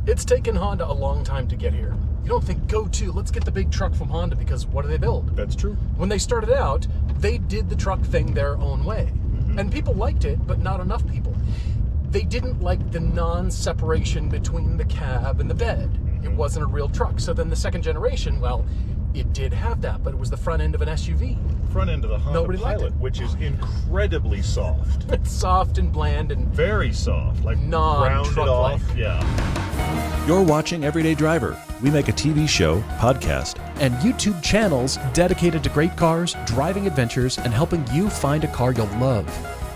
It's taken Honda a long time to get here. You don't think, let's get the big truck from Honda, because what do they build? That's true. When they started out, they did the truck thing their own way. Mm-hmm. And people liked it, but not enough people. They didn't like the non-separation between the cab and the bed. Mm-hmm. It wasn't a real truck. So then the second generation, it did have that, but it was the front end of an SUV. Front end of the Honda Pilot, which is incredibly soft. It's soft and bland and very soft, like rounded off. Yeah. You're watching Everyday Driver. We make a TV show, podcast, and YouTube channels dedicated to great cars, driving adventures, and helping you find a car you'll love.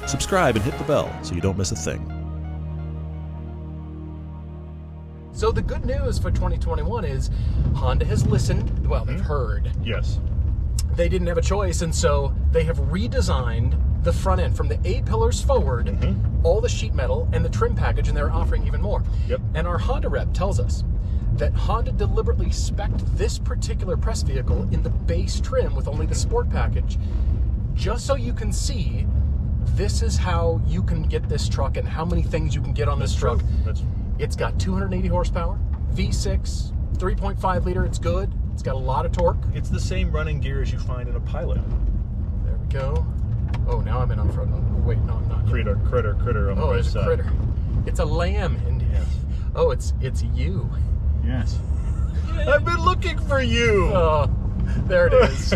Subscribe and hit the bell so you don't miss a thing. So the good news for 2021 is Honda has listened. Well, they've heard. Yes. They didn't have a choice, and so they have redesigned the front end from the A-pillars forward, all the sheet metal, and the trim package, and they're offering even more. Yep. And our Honda rep tells us that Honda deliberately spec'd this particular press vehicle in the base trim with only the sport package, just so you can see this is how you can get this truck and how many things you can get on this truck. It's got 280 horsepower, V6, 3.5 liter. It's good. It's got a lot of torque. It's the same running gear as you find in a Pilot. There we go. Oh, now I'm in on-road mode. Wait, no, I'm not. Critter on the right side. Oh, it's a critter. It's a lamb. And yes. Oh, it's you. Yes. I've been looking for you. Oh, there it is.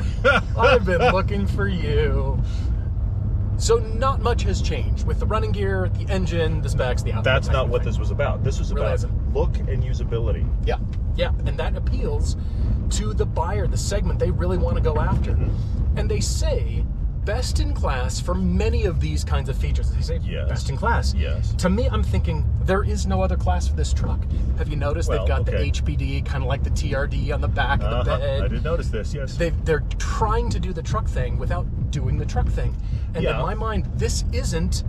I've been looking for you. So not much has changed with the running gear, the engine, the specs, the output. That's not what this was about. This was about look and usability. Yeah, and that appeals to the buyer, the segment they really want to go after. Mm-hmm. And they say best in class for many of these kinds of features. They say best in class. Yes. To me, I'm thinking there is no other class for this truck. Have you noticed they've got the HPD, kind of like the TRD on the back of the bed? I did notice this, yes. They're trying to do the truck thing without doing the truck thing. And in my mind, this isn't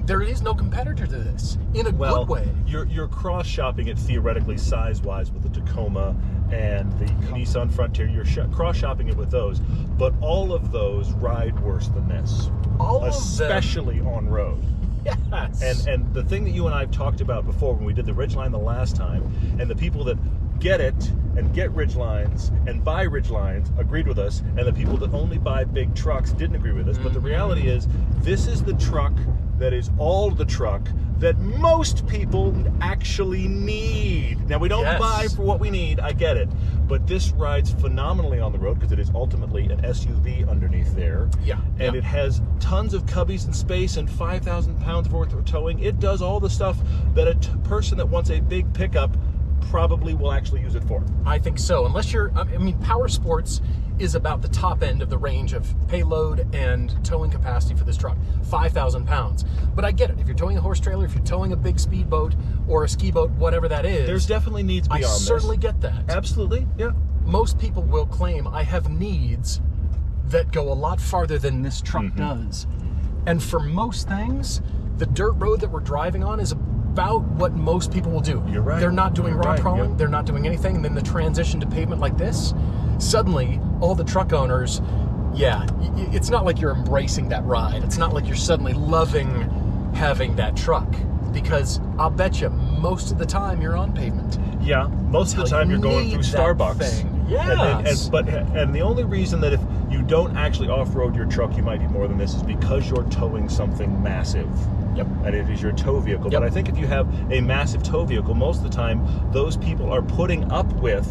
there is no competitor to this in a good way. You're cross-shopping it theoretically size-wise with the Tacoma and the Nissan Frontier. You're cross-shopping it with those, but all of those ride worse than this. Especially on road. Yes. And the thing that you and I have talked about before when we did the Ridgeline the last time, and the people that get it and get Ridgelines and buy Ridgelines agreed with us, and the people that only buy big trucks didn't agree with us. But the reality is, this is the truck that is all the truck that most people actually need. Now, we don't buy for what we need, I get it, but this rides phenomenally on the road because it is ultimately an SUV underneath there. And it has tons of cubbies and space and 5,000 pounds worth of towing. It does all the stuff that a person that wants a big pickup probably will actually use it for. I think so. Unless you're, Power Sports is about the top end of the range of payload and towing capacity for this truck, 5,000 pounds. But I get it. If you're towing a horse trailer, if you're towing a big speedboat or a ski boat, whatever that is, there's definitely needs beyond this. I certainly get that. Absolutely, yeah. Most people will claim I have needs that go a lot farther than this truck does. And for most things, the dirt road that we're driving on is about what most people will do. You're right. They're not doing rock crawling. They're not doing anything. And then the transition to pavement like this, suddenly all the truck owners, it's not like you're embracing that ride. It's not like you're suddenly loving having that truck, because I'll bet you most of the time you're on pavement. Yeah, most of the time you're going through Starbucks. Yes. And the only reason that if you don't actually off-road your truck, you might need more than this is because you're towing something massive. Yep. And it is your tow vehicle. But I think if you have a massive tow vehicle, most of the time those people are putting up with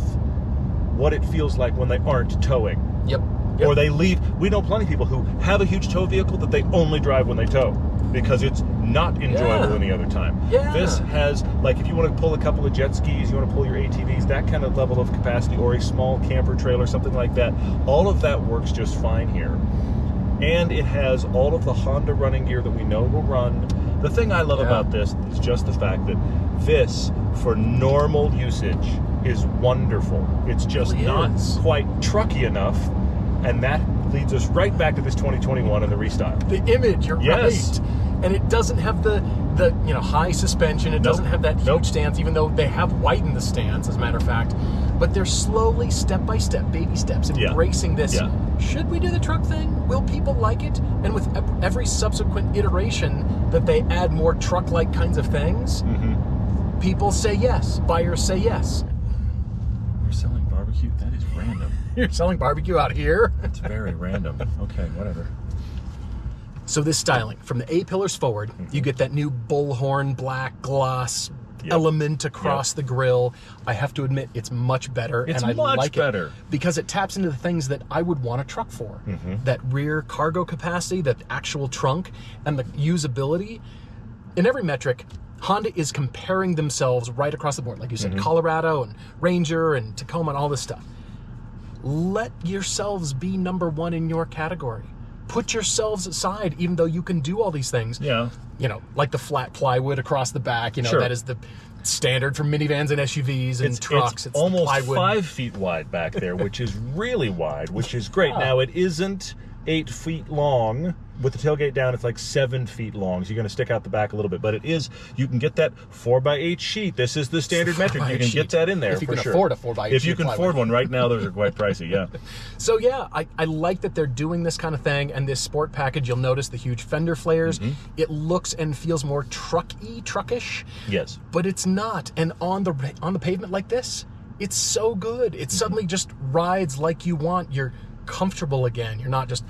what it feels like when they aren't towing. Yep. Or they leave. We know plenty of people who have a huge tow vehicle that they only drive when they tow because it's not enjoyable any other time. This has, like, if you want to pull a couple of jet skis, you want to pull your ATVs, that kind of level of capacity, or a small camper trailer, something like that, all of that works just fine here. And it has all of the Honda running gear that we know will run. The thing I love about this is just the fact that this, for normal usage, is wonderful. It's just not quite trucky enough, and that leads us right back to this 2021 and the restyle. The image, you're right. And it doesn't have the high suspension. It doesn't have that huge stance, even though they have widened the stance, as a matter of fact. But they're slowly, step by step, baby steps, embracing this. Should we do the truck thing? Will people like it? And with every subsequent iteration that they add more truck-like kinds of things, People say yes. Buyers say yes. You're selling barbecue? That is random. You're selling barbecue out here? That's very random. Okay, whatever. So this styling, from the A-pillars forward, you get that new bullhorn black gloss element across the grill. I have to admit, it's much better. It's and I much like better. it because it taps into the things that I would want a truck for. That rear cargo capacity, that actual trunk, and the usability. In every metric, Honda is comparing themselves right across the board. Like you said, Colorado and Ranger and Tacoma and all this stuff. Let yourselves be number one in your category. Put yourselves aside, even though you can do all these things. Yeah. You know, like the flat plywood across the back, you know, that is the standard for minivans and SUVs and trucks. It's almost plywood. 5 feet wide back there, which is really wide, which is great. Now, it isn't 8 feet long. With the tailgate down, it's like 7 feet long, so you're going to stick out the back a little bit. But it is, you can get that 4x8 sheet. This is the standard metric. You can get that in there if you for can sure. afford a 4x8 if you can afford one. Right now, those are quite pricey, yeah. So yeah, I like that they're doing this kind of thing, and this sport package, you'll notice the huge fender flares. It looks and feels more truckish. Yes. But it's not. And on the pavement like this, it's so good. It suddenly just rides like you want. You're comfortable again. You're not just,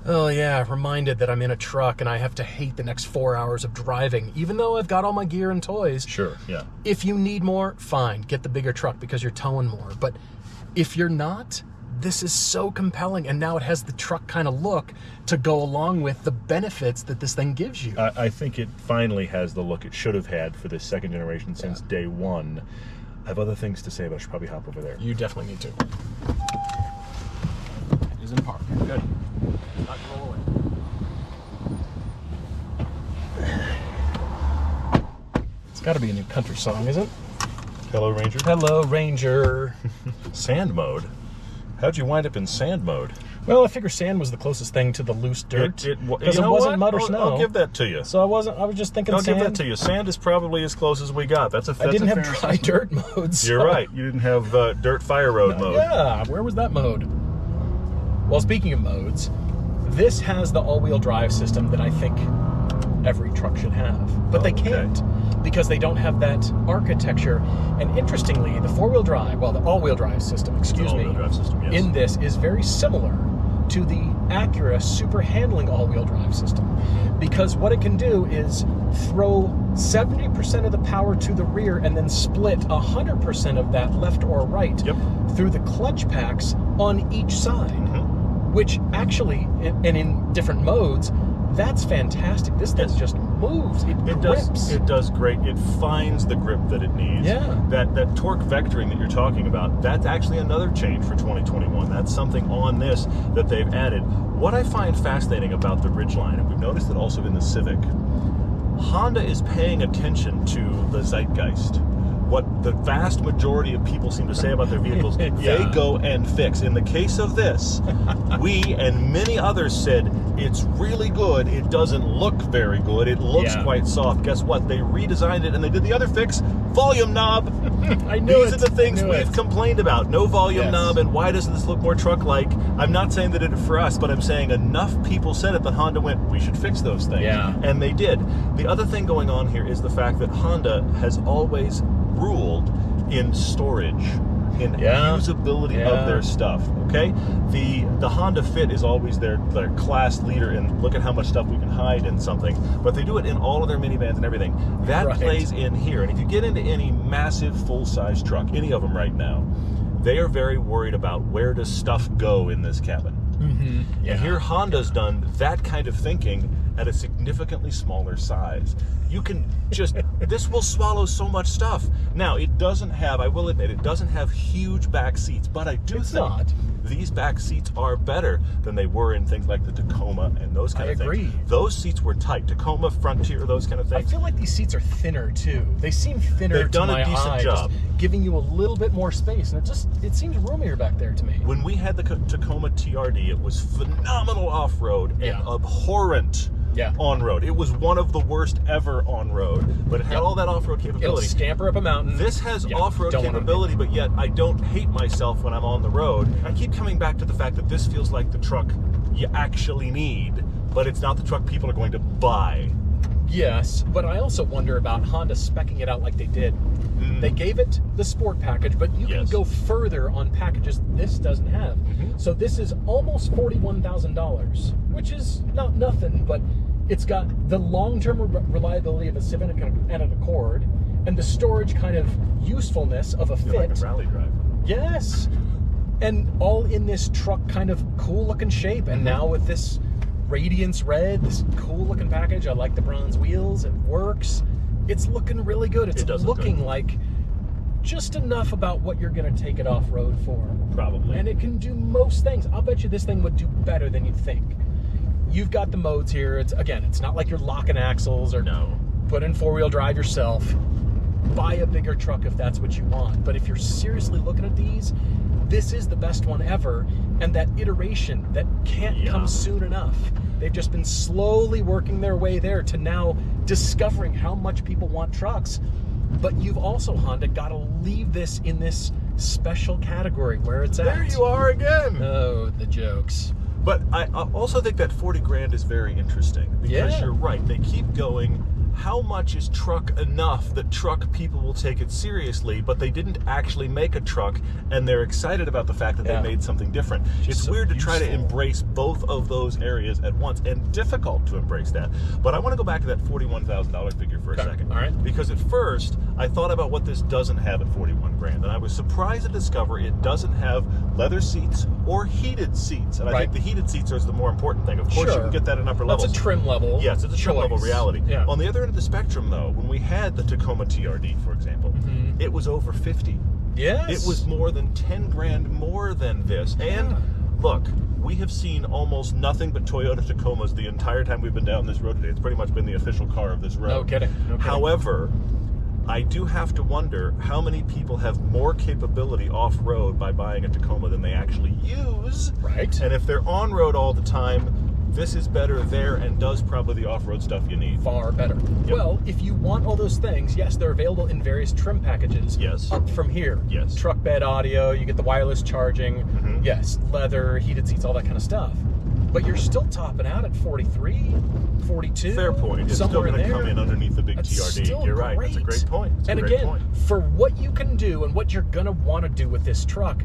oh yeah, reminded that I'm in a truck and I have to hate the next 4 hours of driving, even though I've got all my gear and toys. Sure, yeah. If you need more, fine, get the bigger truck because you're towing more. But if you're not, this is so compelling, and now it has the truck kind of look to go along with the benefits that this thing gives you. I think it finally has the look it should have had for this second generation since day one. I have other things to say, but I should probably hop over there. You definitely need to. It is in park. Good. Not roll away. It's got to be a new country song, isn't it? Hello, Ranger. Hello, Ranger. Sand mode? How'd you wind up in sand mode? Well, I figure sand was the closest thing to the loose dirt. Because it wasn't mud or snow. I'll give that to you. So I was just thinking I'll sand. give that to you. Sand is probably as close as we got. That's I didn't have dry dirt mode. So. You're right. You didn't have dirt fire road mode. Yeah, where was that mode? Well, speaking of modes, this has the all-wheel drive system that I think every truck should have. But they can't because they don't have that architecture. And interestingly, the four-wheel drive, well, the all-wheel drive system, in this is very similar to the Acura super handling all-wheel drive system, because what it can do is throw 70% of the power to the rear and then split 100% of that left or right through the clutch packs on each side, which actually, and in different modes, that's fantastic. This thing just moves. It grips. It does great. It finds the grip that it needs. Yeah. That torque vectoring that you're talking about, that's actually another change for 2021. That's something on this that they've added. What I find fascinating about the Ridgeline, and we've noticed it also in the Civic, Honda is paying attention to the zeitgeist. What the vast majority of people seem to say about their vehicles, they go and fix. In the case of this, we and many others said, it's really good, it doesn't look very good, it looks quite soft. Guess what? They redesigned it and they did the other fix, volume knob. I knew These are the things we've complained about. No volume knob, and why doesn't this look more truck-like? I'm not saying that it for us, but I'm saying enough people said it that Honda went, we should fix those things. And they did. The other thing going on here is the fact that Honda has always ruled in storage, in usability of their stuff. Okay, the Honda Fit is always their class leader in look at how much stuff we can hide in something, but they do it in all of their minivans and everything. That plays in here, and if you get into any massive full-size truck, any of them right now, they are very worried about where does stuff go in this cabin. And here Honda's done that kind of thinking at a significantly smaller size. You can just, this will swallow so much stuff. Now, it doesn't have, I will admit, it doesn't have huge back seats, but I do think these back seats are better than they were in things like the Tacoma and those kind of things. I agree. Those seats were tight. Tacoma, Frontier, those kind of things. I feel like these seats are thinner, too. They seem thinner They've done to my a decent eye, job. Giving you a little bit more space, and it seems roomier back there to me. When we had the Tacoma TRD, it was phenomenal off-road and abhorrent on-road. It was one of the worst ever on-road, but it had all that off-road capability. It'll scamper up a mountain. This has off-road capability, but yet I don't hate myself when I'm on the road. I keep coming back to the fact that this feels like the truck you actually need, but it's not the truck people are going to buy. Yes, but I also wonder about Honda speccing it out like they did. They gave it the sport package, but you can go further on packages this doesn't have. So this is almost $41,000, which is not nothing, but it's got the long-term reliability of a Civic and an Accord, and the storage kind of usefulness of a Fit. Like a rally drive. Yes, and all in this truck kind of cool-looking shape, and now with this Radiance Red, this cool-looking package. I like the bronze wheels. It works. It's looking really good. It's looking like just enough about what you're going to take it off-road for. Probably. And it can do most things. I'll bet you this thing would do better than you think. You've got the modes here. It's not like you're locking axles or put in four-wheel drive yourself. Buy a bigger truck if that's what you want. But if you're seriously looking at these, this is the best one ever, and that iteration that can't come soon enough. They've just been slowly working their way there to now discovering how much people want trucks. But you've also, Honda, got to leave this in this special category where it's at. There you are again. Oh, the jokes. But I also think that 40 grand is very interesting because you're right. They keep going. How much is truck enough that truck people will take it seriously, but they didn't actually make a truck, and they're excited about the fact that they made something different. It's so weird to try to embrace both of those areas at once, and difficult to embrace that. But I want to go back to that $41,000 figure for a second. All right. Because at first, I thought about what this doesn't have at 41 grand, and I was surprised to discover it doesn't have leather seats or heated seats. And I think the heated seats are the more important thing. Of course, you can get that in upper levels. That's a trim level. Yes, it's a trim level reality. Yeah. On the other end of the spectrum, though, when we had the Tacoma TRD, for example, it was over 50. Yes. It was more than 10 grand more than this. And look, we have seen almost nothing but Toyota Tacomas the entire time we've been down this road today. It's pretty much been the official car of this road. No kidding. However, I do have to wonder how many people have more capability off-road by buying a Tacoma than they actually use. Right. And if they're on-road all the time, this is better there and does probably the off-road stuff you need. Far better. Yep. Well, if you want all those things, yes, they're available in various trim packages. Yes. Up from here. Yes. Truck bed audio, you get the wireless charging. Yes. Leather, heated seats, all that kind of stuff. But you're still topping out at 43, 42. Fair point. It's still going to come in underneath the big TRD. You're right. That's a great point. And again, for what you can do and what you're going to want to do with this truck,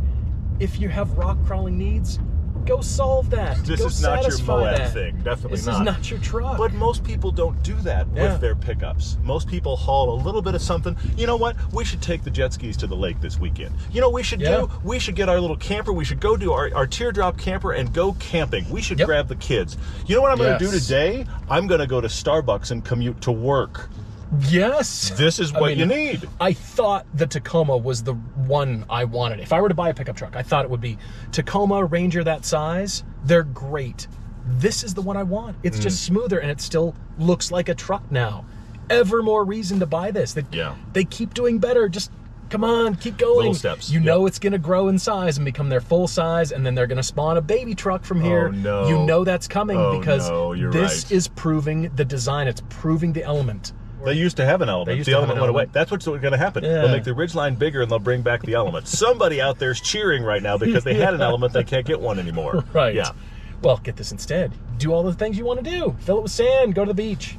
if you have rock crawling needs, go solve that. This is not your Moab thing. Definitely not. This is not your truck. But most people don't do that with their pickups. Most people haul a little bit of something. You know what? We should take the jet skis to the lake this weekend. You know what we should do? We should get our little camper. We should go do our teardrop camper and go camping. We should grab the kids. You know what I'm going to do today? I'm going to go to Starbucks and commute to work. Yes. This is what you need. I thought the Tacoma was the one I wanted. If I were to buy a pickup truck, I thought it would be Tacoma, Ranger that size. They're great. This is the one I want. It's just smoother, and it still looks like a truck now. Ever more reason to buy this. They keep doing better. Just come on, keep going. Little steps. You know it's going to grow in size and become their full size, and then they're going to spawn a baby truck from here. Oh, no. You know that's coming because this right. is proving the design. It's proving the element. They used to have an element. The element went away. That's what's going to happen. They'll make the Ridgeline bigger and they'll bring back the element. Somebody out there's cheering right now because they had an element, they can't get one anymore. Right. Yeah. Well, get this instead. Do all the things you want to do. Fill it with sand. Go to the beach.